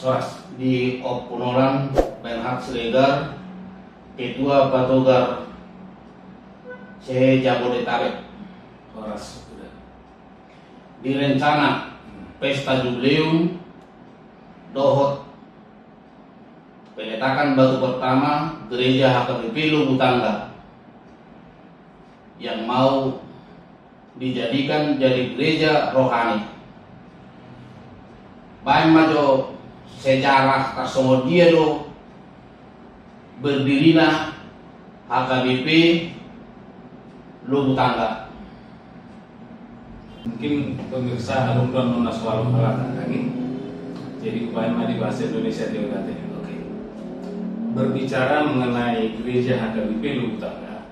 Horas. Di Oppunolan Reinhard Slegar, Ketua Patogar Jabodetabek. Horas sudah. Di rencana pesta jubileum Dohot peletakan batu pertama gereja HKBP Lubu Tangga yang mau dijadikan jadi gereja rohani. Baik majo sejarah kasongo dia do berdirinya HKBP Lubu Tangga. Mungkin pemirsa alum dan nona soal alat lagi. Jadi upaya di bahasa Indonesia dia udah oke. Berbicara mengenai gereja HKBP Lubu Tangga,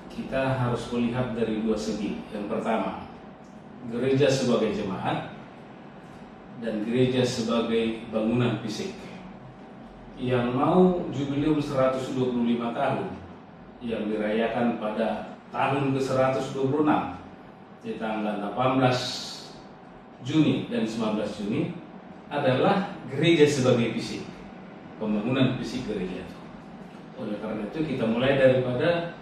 kita harus melihat dari dua segi. Yang pertama, gereja sebagai jemaat dan gereja sebagai bangunan fisik yang mau jubileum 125 tahun yang dirayakan pada tahun ke-126 di tanggal 18 Juni dan 19 Juni adalah gereja sebagai fisik, pembangunan fisik gereja. Oleh karena itu kita mulai daripada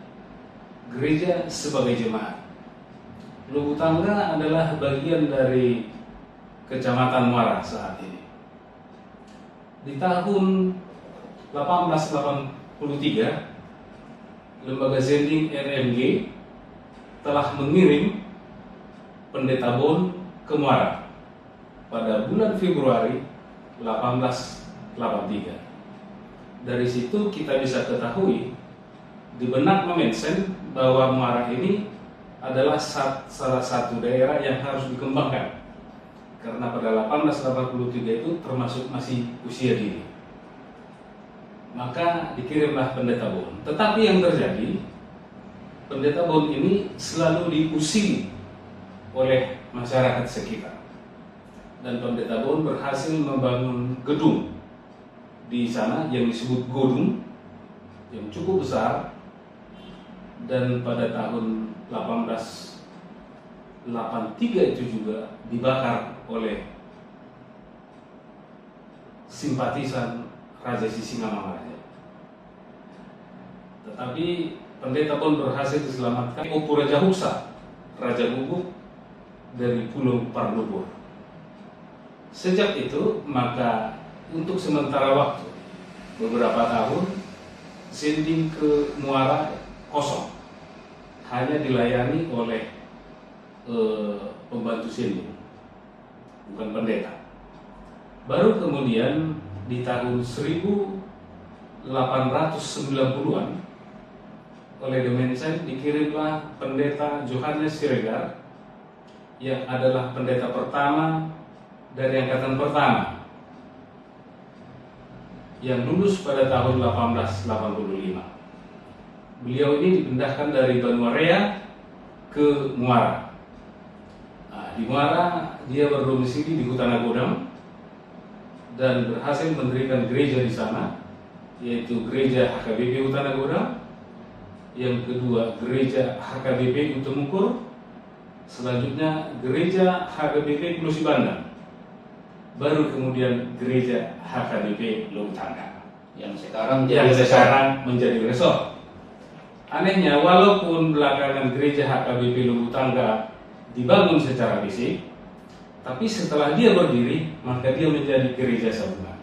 gereja sebagai jemaat. Lubu Tangga adalah bagian dari Kecamatan Muara saat ini. Di tahun 1883, Lembaga Zending RMG telah mengirim Pendeta Bon ke Muara pada bulan Februari 1883. Dari situ kita bisa ketahui di benak Memensen bahwa Muara ini adalah salah satu daerah yang harus dikembangkan karena pada 1883 itu termasuk masih usia dini. Maka dikirimlah Pendeta Bon. Tetapi yang terjadi, Pendeta Bon ini selalu diusir oleh masyarakat sekitar. Dan Pendeta Bon berhasil membangun gedung di sana yang disebut Godung yang cukup besar, dan pada tahun 1883 itu juga dibakar oleh simpatisan Raja Sisingamangaraja. Tetapi Pendeta Bon berhasil diselamatkan Opu Raja Huksa, Raja Bubuk dari Pulau Parlubur. Sejak itu maka untuk sementara waktu beberapa tahun Zending ke Muara kosong, hanya dilayani oleh pembantu Zending, bukan pendeta. Baru kemudian di tahun 1890-an oleh Demensen dikirimlah Pendeta Johannes Siregar yang adalah pendeta pertama dari angkatan pertama yang lulus pada tahun 1885. Beliau ini dipindahkan dari Banuarea ke Muara. Di Muara dia berdomisili di Hutan Agodam dan berhasil mendirikan gereja di sana, yaitu gereja HKBP Hutan Agodam, yang kedua gereja HKBP Utemukur, selanjutnya gereja HKBP Pulau Sibandang, baru kemudian gereja HKBP Lubu Tangga yang sekarang menjadi resort. Anehnya, walaupun belakangan gereja HKBP Lubu Tangga dibangun secara fisik, tapi setelah dia berdiri, maka dia menjadi gereja sabungan.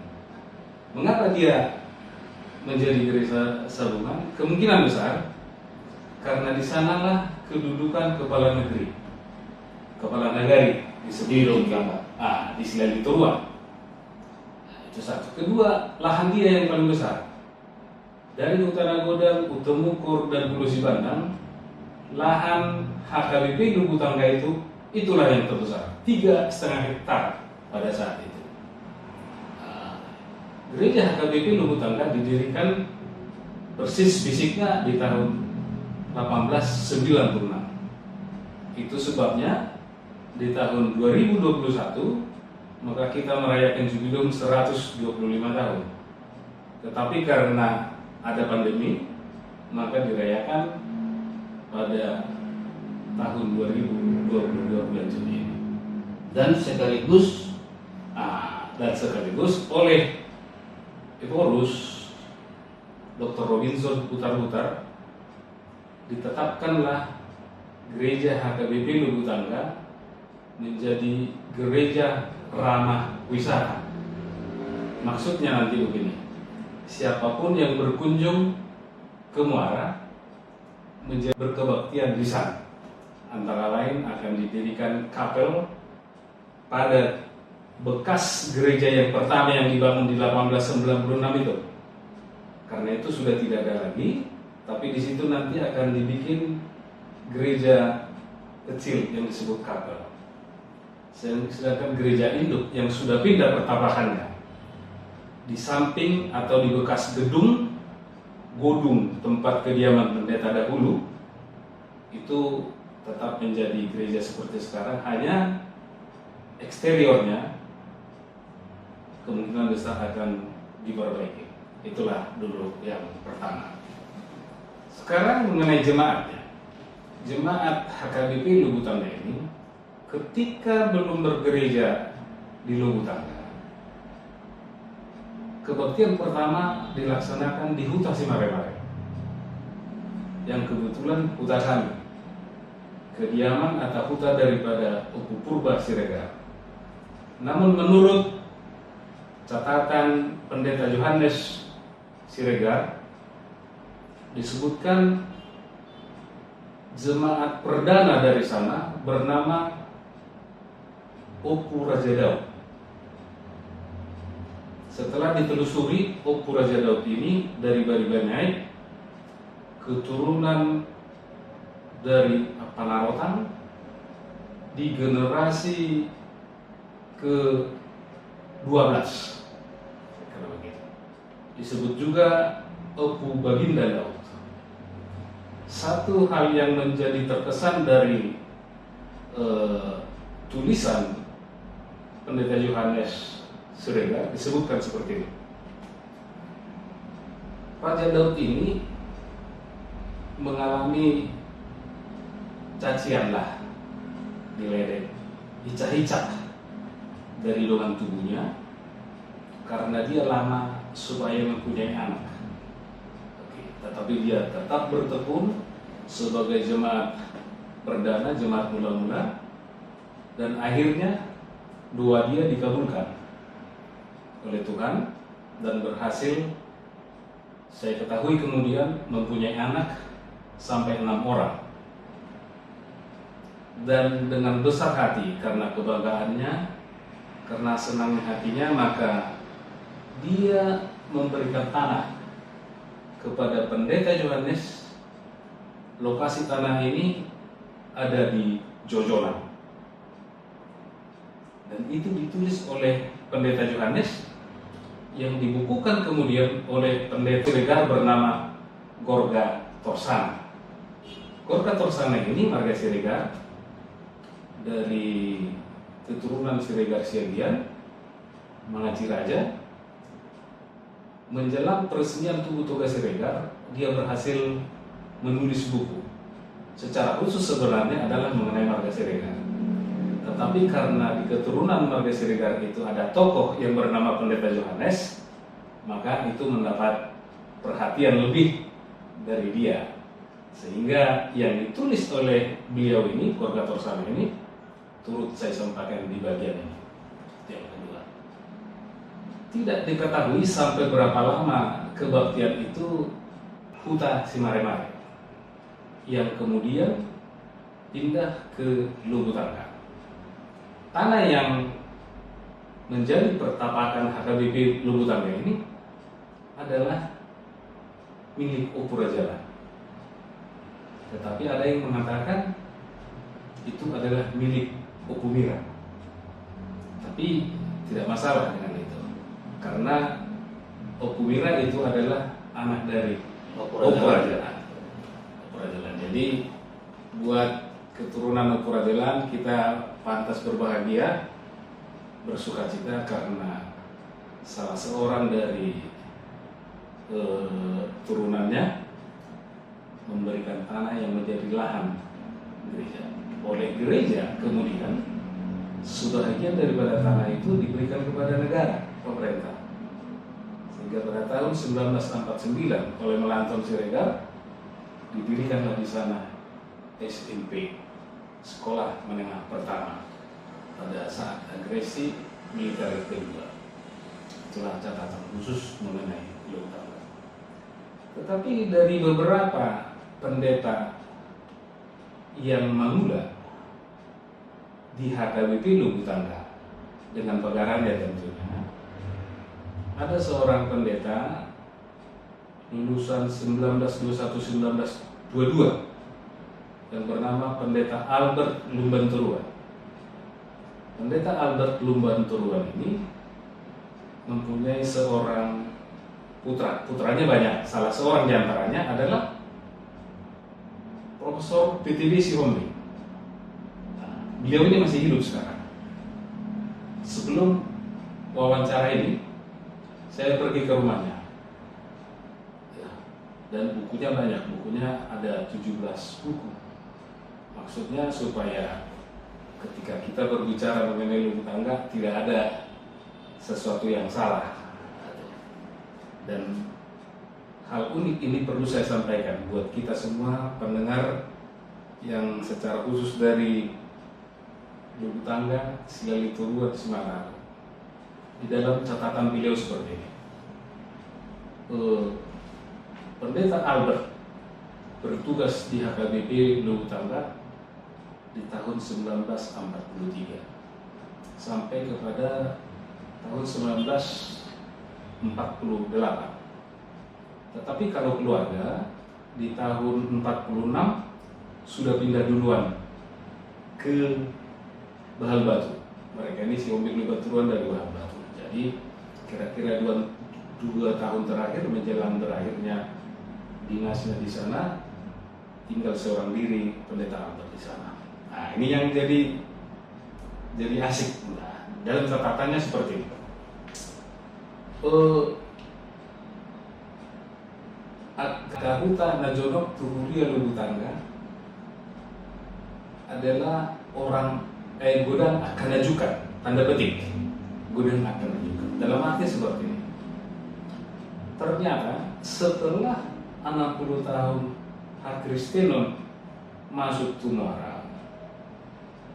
Mengapa dia menjadi gereja sabungan? Kemungkinan besar karena di sanalah kedudukan kepala negeri, kepala negari di Lubu Tangga, di Sila Liturua. Itu satu. Kedua, lahan dia yang paling besar. Dari Hutan Agodam, Utemukur, dan Pulau Sibandang, lahan HKBP Lubu Tangga itulah yang terbesar, 3,5 hektar pada saat itu. Gereja HKBP Lubu Tangga didirikan persis fisiknya di tahun 1896. Itu sebabnya di tahun 2021 maka kita merayakan jubileum 125 tahun. Tetapi karena ada pandemi, maka dirayakan pada tahun 2022 bulan Juni ini. Dan sekaligus dan sekaligus oleh Evorus Dr. Robinson Putar-Putar ditetapkanlah gereja HKBP Lubu Tangga menjadi gereja ramah wisata. Maksudnya nanti begini, siapapun yang berkunjung ke Muara menjadi berkebaktian di sana. Antara lain akan didirikan kapel pada bekas gereja yang pertama yang dibangun di 1896 itu. Karena itu sudah tidak ada lagi, tapi di situ nanti akan dibikin gereja kecil yang disebut kapel. Sedangkan gereja induk yang sudah pindah pertapakannya di samping atau di bekas gedung Godung tempat kediaman pendeta dahulu itu tetap menjadi gereja seperti sekarang, hanya eksteriornya kemungkinan besar akan diperbaiki. Itulah dulu yang pertama. Sekarang mengenai jemaatnya. Jemaat HKBP Lubu Tangga ini ketika belum bergereja di Lubu Tangga, kebaktian pertama dilaksanakan di Huta Simaremare, yang kebetulan huta kami, kediaman atau huta daripada Opu Purba Siregar. Namun menurut catatan Pendeta Yohanes Siregar disebutkan jemaat perdana dari sana bernama Opu Raja Daud. Setelah ditelusuri, Opu Raja Daud ini dari Bari Banyaik, keturunan dari Panarotan di generasi ke-12. Disebut juga Opu Baginda Daud. Satu hal yang menjadi terkesan dari tulisan Pendeta Yohanes Siregar disebutkan seperti ini. Raja Daud ini mengalami cacian lah, diledek, hicah-hicah dari lengan tubuhnya karena dia lama supaya mempunyai anak. Tetapi dia tetap bertekun sebagai jemaat perdana, jemaat mula-mula, dan akhirnya doa dia dikabulkan oleh Tuhan dan berhasil, saya ketahui kemudian mempunyai anak sampai 6 orang. Dan dengan besar hati karena kebanggaannya, karena senangnya hatinya, maka dia memberikan tanah kepada Pendeta Yohanes. Lokasi tanah ini ada di Jojolan, dan itu ditulis oleh Pendeta Yohanes yang dibukukan kemudian oleh Pendeta Siregar bernama Gorga Torsana. Gorga Torsana ini marga Siregar dari keturunan Siregar Siagian, Mangaci Raja. Menjelang peresmian Tugu Toga Siregar, dia berhasil menulis buku. Secara khusus sebenarnya adalah mengenai marga Siregar. Tetapi karena di keturunan marga Siregar itu ada tokoh yang bernama Pendeta Yohanes, maka itu mendapat perhatian lebih dari dia. Sehingga yang ditulis oleh beliau ini, Gorga Torsana ini, turut saya sampaikan di bagian ini. Yang kedua, tidak diketahui sampai berapa lama kebaktian itu Huta Simaremare, yang kemudian pindah ke Lubu Tangga. Tanah yang menjadi pertapakan HKBP Lubu Tangga ini adalah milik Opu Rajalan. Tetapi ada yang mengatakan itu adalah milik Opu Mira. Tapi tidak masalah dengan itu, karena Opu Mira itu adalah anak dari Opu Rajalan. Jadi buat keturunan Opu Rajalan, kita pantas berbahagia, bersukacita karena salah seorang dari turunannya memberikan tanah yang menjadi lahan gereja. Oleh gereja kemudian sebahagian daripada tanah itu diberikan kepada negara, pemerintah. Sehingga pada tahun 1949 oleh Melanton Siregar didirikanlah di sana SMP, Sekolah Menengah Pertama, pada saat agresi militer kedua. Itulah catatan khusus mengenai Luwu Tangga. Tetapi dari beberapa pendeta yang memula di HKBP Luwu Tangga dengan pegaraannya tentunya, ada seorang pendeta lulusan 1921-1922 yang bernama Pendeta Albert Lumbanturuan. Pendeta Albert Lumbanturuan ini mempunyai seorang putra. Putranya banyak. Salah seorang diantaranya adalah Profesor PTB Sihombing. Beliau ini masih hidup sekarang. Sebelum wawancara ini, saya pergi ke rumahnya. Ya, dan bukunya banyak. Bukunya ada 17 buku. Maksudnya supaya ketika kita berbicara mengenai Luwu Tangga tidak ada sesuatu yang salah. Dan hal unik ini perlu saya sampaikan buat kita semua pendengar yang secara khusus dari Luwu Tangga, Sigali Turuan, Semarang. Di dalam catatan beliau seperti ini. Pendeta Albert bertugas di HKBP Luwu Tangga di tahun 1943 sampai kepada tahun 1948. Tetapi kalau keluarga di tahun 46 sudah pindah duluan ke Bahal Batu. Mereka ini Sihombing Lumbanturuan dari Bahal Batu. Jadi kira-kira 2 tahun terakhir menjelang berakhirnya dinasnya di sana, tinggal seorang diri Pendeta Albert di sana. Nah, ini yang jadi asik. Nah, dalam catatannya seperti ini. Kahuta Najonok Tururia Luwu Tangga adalah orang godang akan ajukan, tanda petik, godang akan ajukan. Dalam arti seperti ini. Ternyata setelah 60 tahun Hak Kristenon masuk Tumara,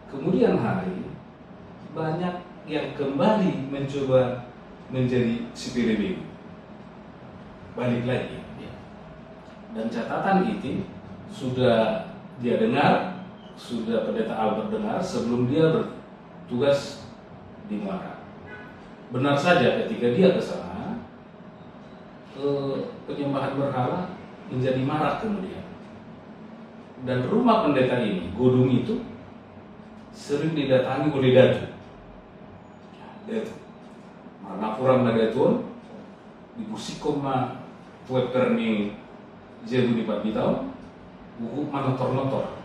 kemudian hari banyak yang kembali mencoba menjadi sipil BU, balik lagi. Dan catatan itu sudah dia dengar, sudah Pendeta Albert dengar sebelum dia bertugas di Muara. Benar saja ketika dia ke sana, penyembahan berhala menjadi marak kemudian. Dan rumah pendeta ini, godung itu, sering didatangi oleh datu. Datu. Manapuram na datuan, dibusikom na tuwet perni jeru di Pabitau, buku manotor-notor.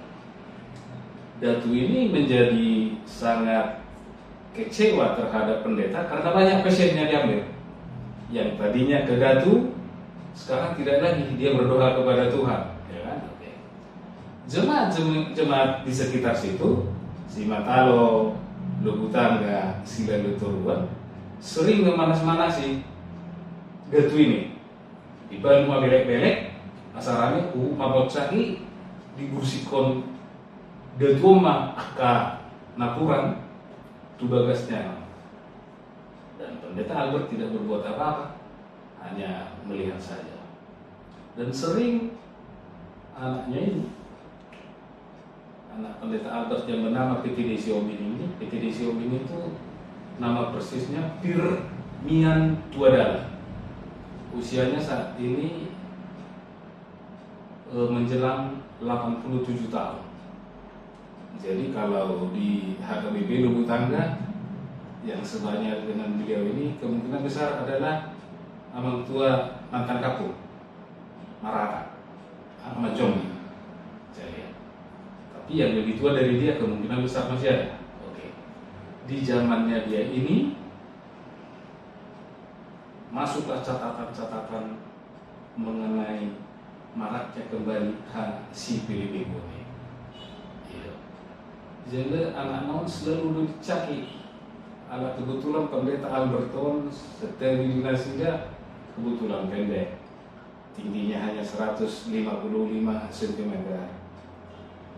Datu ini menjadi sangat kecewa terhadap pendeta karena banyak pasiennya diambil. Yang tadinya ke Datu, sekarang tidak lagi, dia berdoa kepada Tuhan. Ya kan? Jemaat di sekitar situ, si Matalo, Luwu Tangga, Sigali Turuan, sering memanas-manasi Datu ini. Di rumah belek-belek, asalnya mabot saki dibursikon Datu mah aka napuran tu bagasnya. Dan Pendeta Albert tidak berbuat apa-apa, hanya melihat saja. Dan sering anaknya ini, anak Pendeta Albert yang bernama PTD Sihombing ini, PTD Sihombing itu nama persisnya Pirmian Tuadala. Usianya saat ini menjelang 87 tahun. Jadi kalau di HKBP Luwu Tangga yang sebanyak dengan beliau ini kemungkinan besar adalah amang tua mantan kapung Marata, Ahmad Jombi. Tapi yang lebih tua dari dia kemungkinan besar masih ada. Oke. Di zamannya dia ini masuklah catatan-catatan mengenai maraknya kembali si PBB ini. Jadi anak non selalu dicaki. Anak kebetulan pendeta Alberton setelah di dinasinya kebetulan pendek. Tingginya hanya 155 cm.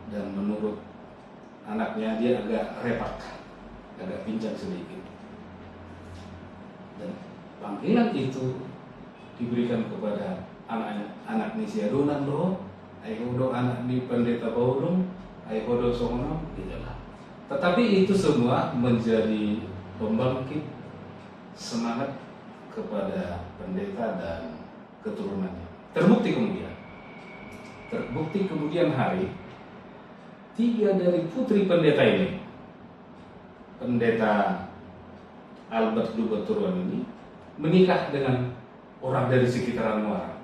Dan menurut anaknya dia agak repak, agak pincang sedikit. Dan panggilan itu diberikan kepada anaknya, anak Nisia Donan loh, ayo anak di pendeta Baudong, ayo songono, gitulah. Tetapi itu semua menjadi pembangkit semangat kepada pendeta dan keturunannya. Terbukti kemudian hari, 3 dari putri pendeta ini, pendeta Albert Lubaturuan ini, menikah dengan orang dari sekitaran Muara.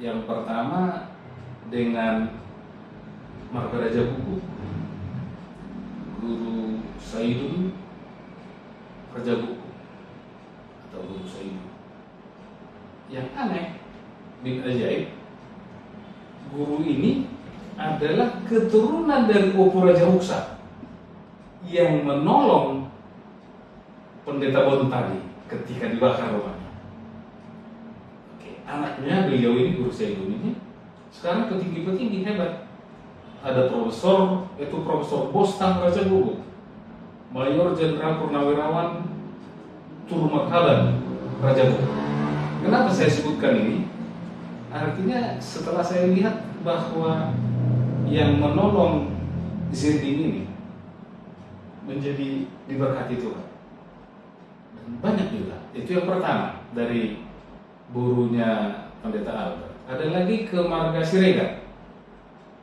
Yang pertama dengan Marga Raja Buku, Guru Saidun Raja Buku atau Guru Saidun. Yang aneh, bin ajaib, guru ini adalah keturunan dari Opu Raja Huksa yang menolong pendeta Bontari ketika dibakar rumahnya. Oke, anaknya beliau ini, Guru Saidun ini, sekarang petinggi-petinggi hebat. Ada Profesor Bostang Raja Buku, Mayor Jenderal Purnawirawan Turmakhaban Raja Buku. Kenapa saya sebutkan ini? Artinya setelah saya lihat bahwa yang menolong Zirding ini menjadi diberkati Tuhan. Dan banyak juga. Itu yang pertama dari gurunya Pendeta Albert. Ada lagi ke Marga Siregar,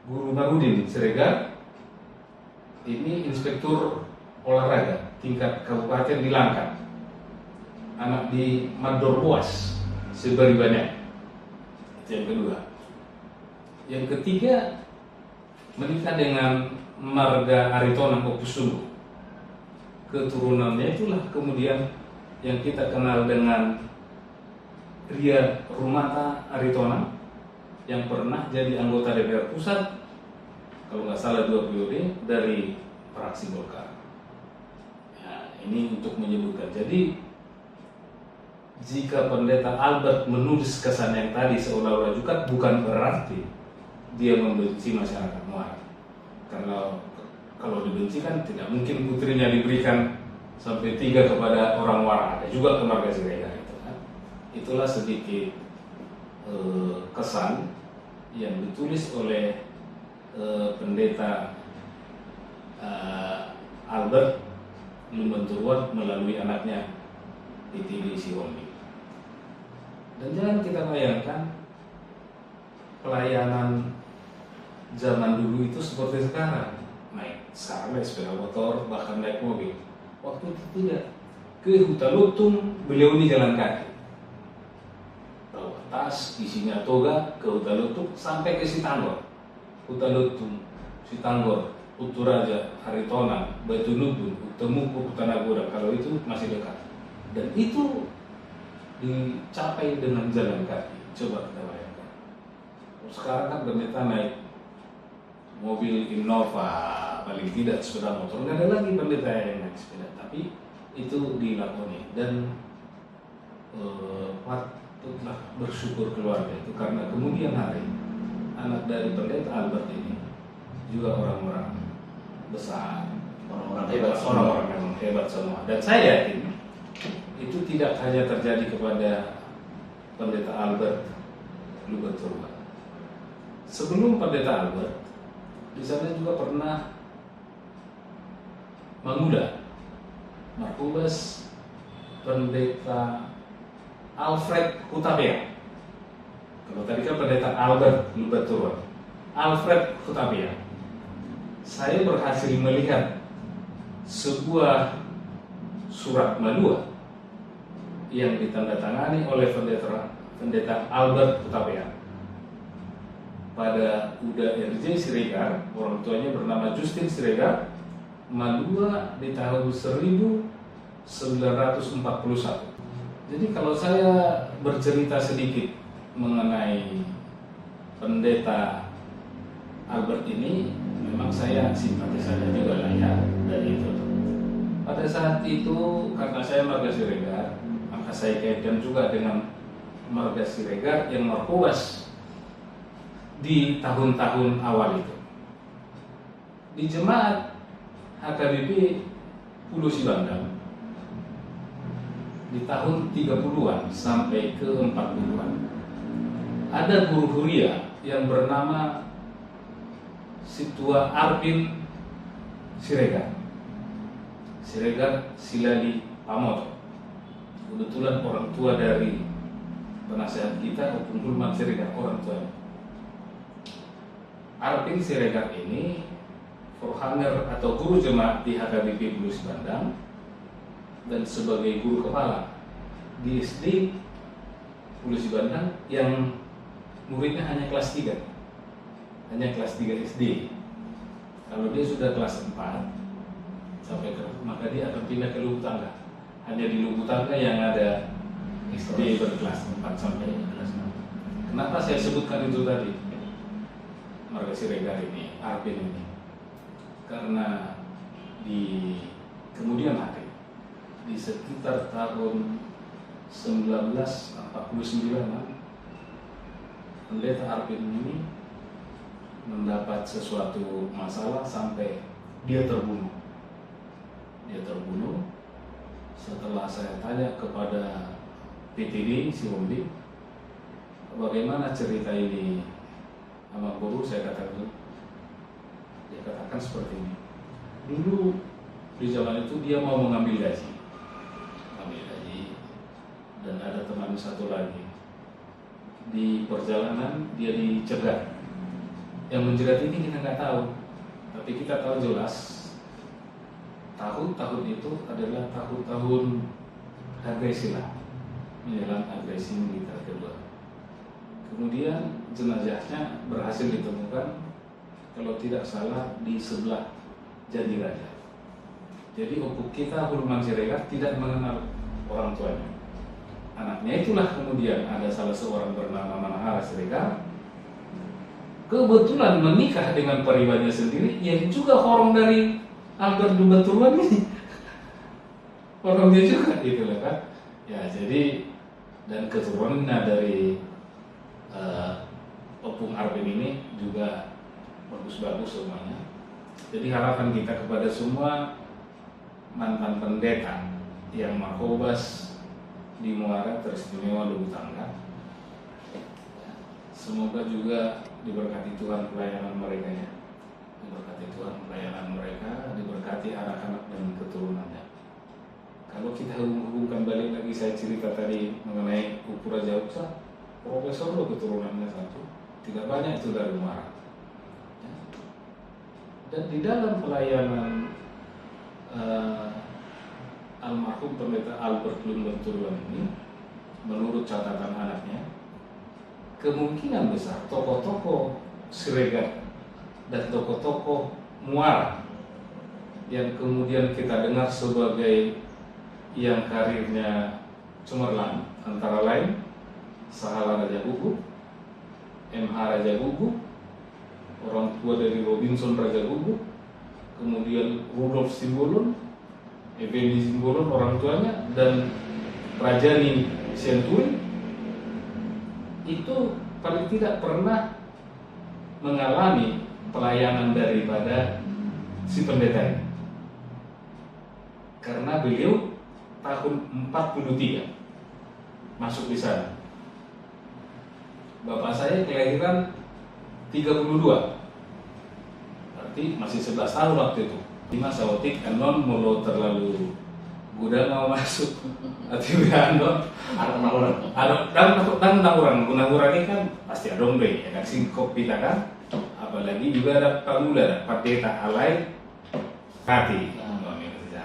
Guru Marudin Siregar. Ini inspektur olahraga tingkat kabupaten di Langkat. Anak di Mador Boas, Sebari Banyak. Itu yang kedua. Yang ketiga, menikah dengan Marga Aritonang Opusunggu. Keturunannya itulah kemudian yang kita kenal dengan Ria Rumata Aritonang, yang pernah jadi anggota DPR Pusat, kalau nggak salah 2 periode, dari fraksi Golkar. Ya, ini untuk menyebutkan. Jadi jika Pendeta Albert menulis kesan yang tadi seolah-olah juga, bukan berarti dia membenci masyarakat Muara. Karena kalau dibenci kan tidak mungkin putrinya diberikan sampai 3 kepada orang Muara, ada juga ke Marga Siregar itu kan. Itulah sedikit kesan yang ditulis oleh Pendeta Albert Lumbenturuan melalui anaknya Titi Sihombing. Dan jangan kita bayangkan pelayanan zaman dulu itu seperti sekarang, sekarang naik sepeda motor, bahkan naik mobil. Waktu itu tidak. Ke Hutalutung beliau ini jalan kaki, bawa tas isinya toga ke Hutalutung sampai ke Sitanggor. Hutalutung, Sitanggor, Uturaja, Haritonang, Batu Nubun, Utemuku, Utanagoda, kalau itu masih dekat. Dan itu dicapai dengan jalan kaki. Coba kita bayangkan. Sekarang kan pendeta naik mobil Innova, paling tidak sepeda motor. Nggak ada lagi pendeta yang naik sepeda, tapi itu dilakoni. Dan patutlah bersyukur keluarga itu, karena kemudian hari anak dari Pendeta Albert ini juga orang-orang besar, orang-orang yang hebat semua. Dan saya yakin itu tidak hanya terjadi kepada Pendeta Albert Lubaturuan. Sebelum Pendeta Albert, di sana juga pernah mengundang Markubas Pendeta Alfred Hutapea. Kalau tadi kan Pendeta Albert Lubaturuan, Alfred Hutapea. Saya berhasil melihat sebuah surat malua yang ditandatangani oleh Pendeta Albert Hutapea pada Uda RJ Siregar, orang tuanya bernama Justin Siregar, malua di tahun 1941. Jadi kalau saya bercerita sedikit mengenai Pendeta Albert ini, memang saya simpatis saja juga lah ya dari itu. Pada saat itu karena saya marga Siregar, maka saya kaitkan juga dengan marga Siregar yang Markobas di tahun-tahun awal itu. Di jemaat HKBP Pulau Sibandang di tahun 30-an sampai ke 40-an ada guru huria yang bernama Situa Arpin Siregar Silali Pamoto. Kebetulan orang tua dari penasehat kita Opung Hulman Siregar, orang tuanya. Arpin Siregar ini forhanger atau guru jemaat di HKBP Pulau Sibandang dan sebagai guru kepala di SD Pulau Sibandang yang muridnya hanya kelas 3 SD. Kalau dia sudah kelas 4 sampai ke maka dia akan pindah ke Lubu Tangga. Hanya di Lubu Tangga yang ada SD berkelas 4 sampai kelas 6. Kenapa saya sebutkan itu tadi? Marga Siregar ini, Arpin ini. Karena di kemudian hari di sekitar tahun 1949 pendeta Arpin ini mendapat sesuatu masalah sampai dia terbunuh. Setelah saya tanya kepada PTD Siwombi, bagaimana cerita ini sama guru, dia katakan seperti ini. Dulu di zaman itu dia mau mengambil gaji, dan ada teman satu lagi di perjalanan dia dicegat. Yang menjerat ini kita nggak tahu, tapi kita tahu jelas tahun-tahun itu adalah tahun-tahun agresi lah, menjelang agresi militer kedua. Kemudian jenazahnya berhasil ditemukan, kalau tidak salah di sebelah Jadi Raja. Jadi opuk kita Hulman Siregar tidak mengenal orang tuanya. Anaknya itulah kemudian ada salah seorang bernama Manahara Siregar, kebetulan menikah dengan pribadinya sendiri yang juga orang dari Albert Dubatuan ini. Orangnya juga gitu lah kan. Ya jadi dan keturunannya dari Opung Arpin ini juga bagus-bagus semuanya. Jadi harapan kita kepada semua mantan pendeta yang Markobas di Muara Teristimewa Lubu Tangga, semoga juga diberkati Tuhan pelayanan mereka ya, diberkati Tuhan pelayanan mereka, diberkati anak-anak dan keturunannya. Kalau kita hubungkan balik lagi saya cerita tadi mengenai Upu Raja Uksa, profesor loh keturunannya satu, tidak banyak itu dari Muara. Dan di dalam pelayanan almarhum pendeta Albert Lumberturuan ini, menurut catatan anaknya, kemungkinan besar tokoh-tokoh Siregar dan tokoh-tokoh Muara yang kemudian kita dengar sebagai yang karirnya cemerlang, antara lain Sahala Raja Guguk, MH Raja Guguk, orang tua dari Robinson Raja Guguk, kemudian Rudolf Simbolon, Effendi Simbolon orang tuanya, dan Rajani Senturi, itu paling tidak pernah mengalami pelayanan daripada si pendeta ini. Karena beliau tahun 43 masuk di sana. Bapak saya kelahiran 32, berarti masih 11 tahun waktu itu. Lima sawotik anon mulu terlalu gudang mau masuk atau anon dan orang ini kan pasti ada deh ya kan singkop kita kan, apalagi juga ada pamula ada pendeta alay hati.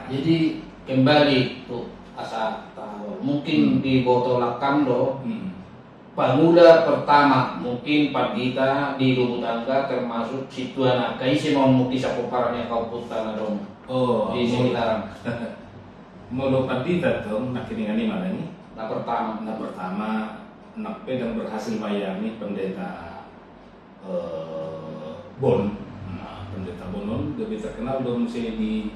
Jadi kembali tuh asa tahu mungkin di botolakan loh. Pemuda pertama mungkin Padita di Lubu Tangga termasuk Situana kaisi mau mukti sapoparanya kau putana dong. Oh, di sekitaran. Mulu Padita dong nak ini mana ini? Nah pertama nak pedang berhasil mayani pendeta Bon, pendeta Bonon lebih terkenal dong saya di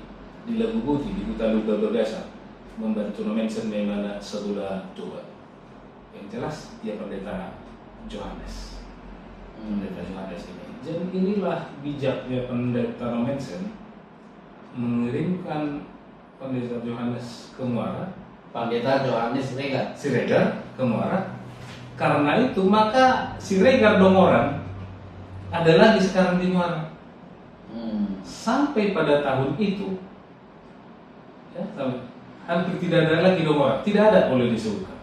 Lagu Buti di hutan Luba Bagasa membantu nomensen memang sebulan tua. Yang jelas dia pendeta Johannes. Pendeta Johannes ini. Jadi inilah bijaknya pendeta nomensen mengirimkan pendeta Johannes ke Muara, Pendeta Johannes Siregar ke Muara. Karena itu maka Siregar Dongoran ada lagi sekarang di Muara. Sampai pada tahun itu, ya, hampir tidak ada lagi Dongoran, tidak ada boleh disebutkan.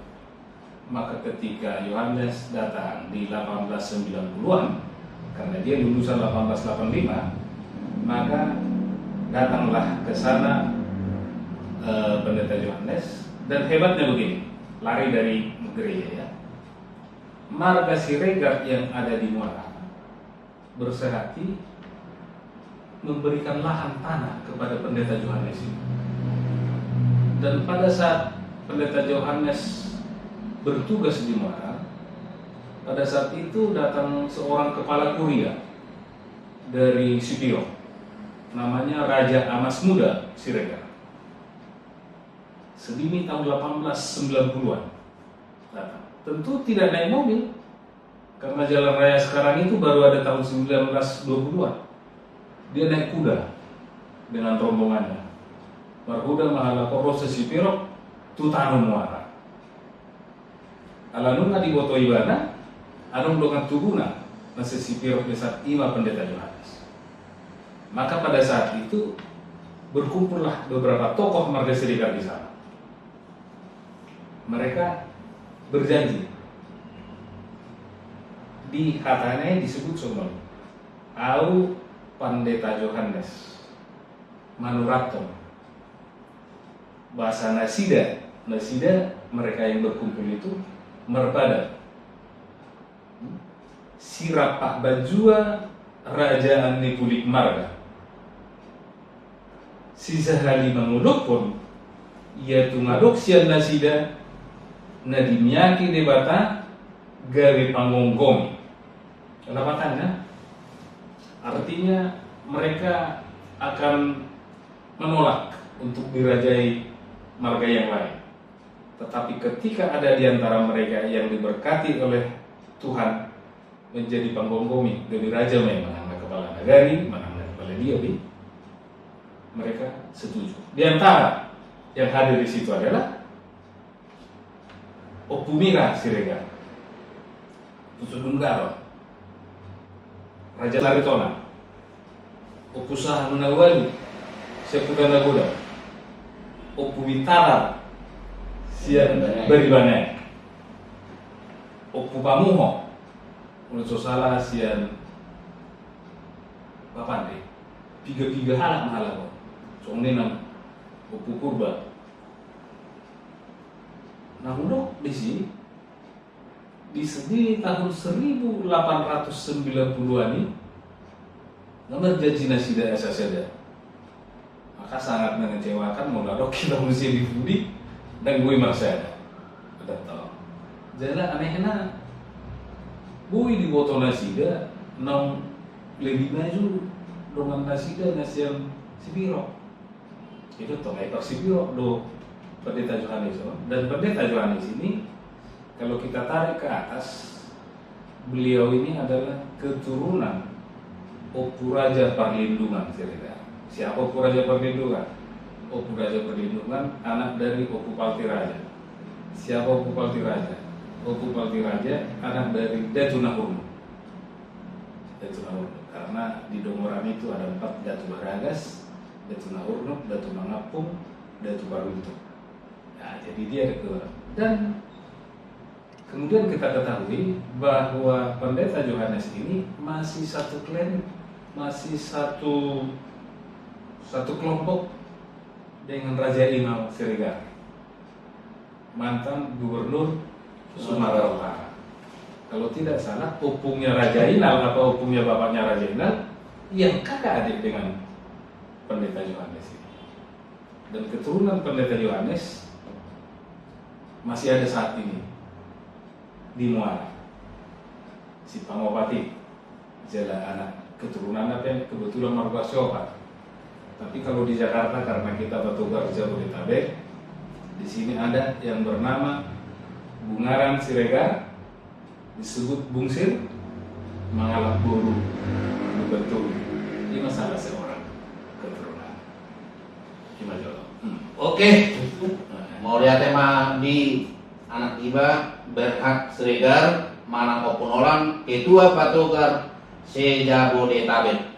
Maka ketika Yohanes datang di 1890-an, karena dia lulusan 1885, maka datanglah ke sana pendeta Johannes. Dan hebatnya begini, lari dari gereja ya. Marga Siregar yang ada di Muara bersehati memberikan lahan tanah kepada pendeta Johannes ini. Dan pada saat pendeta Johannes bertugas di Muara, pada saat itu datang seorang kepala kuria dari Sipiro, namanya Raja Amas Muda Siregar. Sedini tahun 1890-an datang. Tentu tidak naik mobil, karena jalan raya sekarang itu baru ada tahun 1920-an. Dia naik kuda dengan rombongannya. Marhuda Mahalakoro Sipiro Tutano Muara. Alanunga di Boto Ibana, anong dengan tuguna nasa Sipiro besar ima pendeta Johannes. Maka pada saat itu berkumpullah beberapa tokoh marga Siregar di sana. Mereka berjanji di hatane disebut semua au pendeta Johannes Manurato bahasa Nasida mereka yang berkumpul itu merpada sirapak bajua rajaan Nipulik Marga sisa hali manguluk pun ia tungadok sian Nasida nadimiaki debata gawe pangonggong. Kenapa tanya? Artinya mereka akan menolak untuk dirajai marga yang lain. Tetapi ketika ada di antara mereka yang diberkati oleh Tuhan menjadi panggonggomi dari raja memang kepala negari, mana kepala dia, mereka setuju. Di antara yang hadir di situ adalah Opumira Siregar, Pusudunggaro, Raja Laritona, Opusaha Munawali, Sepudana Goda, Opubitara, Sian Baribane, Opupamuho, Unsosala Sian Bapande, Piga-piga halak mahalako, Songnenang, Opukurba. Namun di sini di tahun 1890-an ini nomor janji Nasida Asasada, maka sangat mengecewakan mengadok kita mesti dibudi dan gue maksada ada tahu jadi anehnya gue di boto Nasida nong lebih maju dengan Nasida Nasiam Sipiro itu toh ekor Sipiro do Pendeta Johannes. Dan Pendeta Johannes ini kalau kita tarik ke atas, beliau ini adalah keturunan Opu Raja Perlindungan. Siapa Opu Raja Perlindungan? Opu Raja Perlindungan anak dari Opu Palti Raja. Siapa Opu Palti Raja? Opu Palti Raja anak dari Datu Nahurnu. Karena di Dongoran itu ada 4 Datu Baragas, Datu Nahurnu, Datu Mangapung, Datu Baruntuk. Nah, jadi dia kedua. Dan kemudian kita ketahui bahwa Pendeta Johannes ini masih satu klan, masih satu kelompok dengan Raja Imam Siregar, mantan Gubernur Sumatera Utara. Kalau tidak salah, opungnya Raja Inal atau opungnya bapaknya Raja Inal yang kakak adik dengan Pendeta Johannes ini. Dan keturunan Pendeta Johannes masih ada saat ini di Muara. Si Pangopati, jala anak keturunan apa kebetulan marga Siopat. Tapi kalau di Jakarta karena kita petugas Jabodetabek, di sini ada yang bernama Bungaran Siregar, disebut Bungsir, Mangalak Buru, betul. Ini masalah seorang keturunan. Gimana jawab? Oke, mau lihat tema di anak iba Berhak Siregar, Manang Opunolan, Ketua Patogar se-Jabodetabek.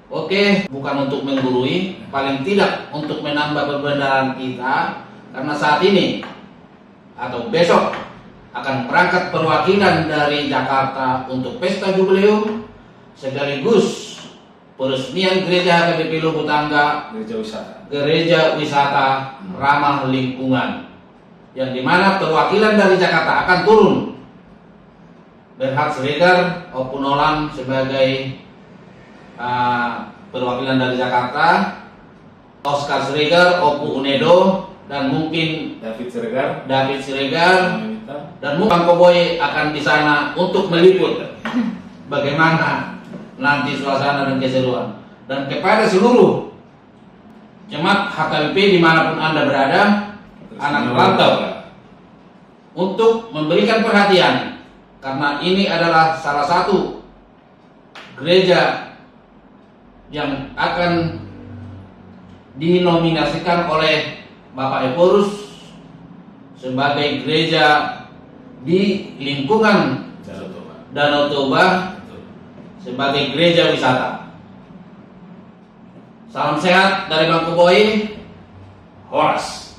Oke, bukan untuk menggurui, paling tidak untuk menambah perbedaan kita, karena saat ini atau besok akan berangkat perwakilan dari Jakarta untuk pesta jubileum sekaligus peresmian gereja HKBP Lubuk Tangga, gereja wisata ramah lingkungan, yang dimana perwakilan dari Jakarta akan turun. Berhak Siregar Opunolan sebagai perwakilan dari Jakarta, Oscar Siregar Opu Unedo, dan mungkin David Siregar, dan mungkin Bang Koboy akan di sana untuk meliput bagaimana nanti suasana dan keseruan. Dan kepada seluruh jemaat HKBP dimanapun Anda berada, anak rantau, untuk memberikan perhatian, karena ini adalah salah satu gereja yang akan dinominasikan oleh Bapak Eporus sebagai gereja di lingkungan Danau Toba sebagai gereja wisata. Salam sehat dari Bang Koboy. Horas.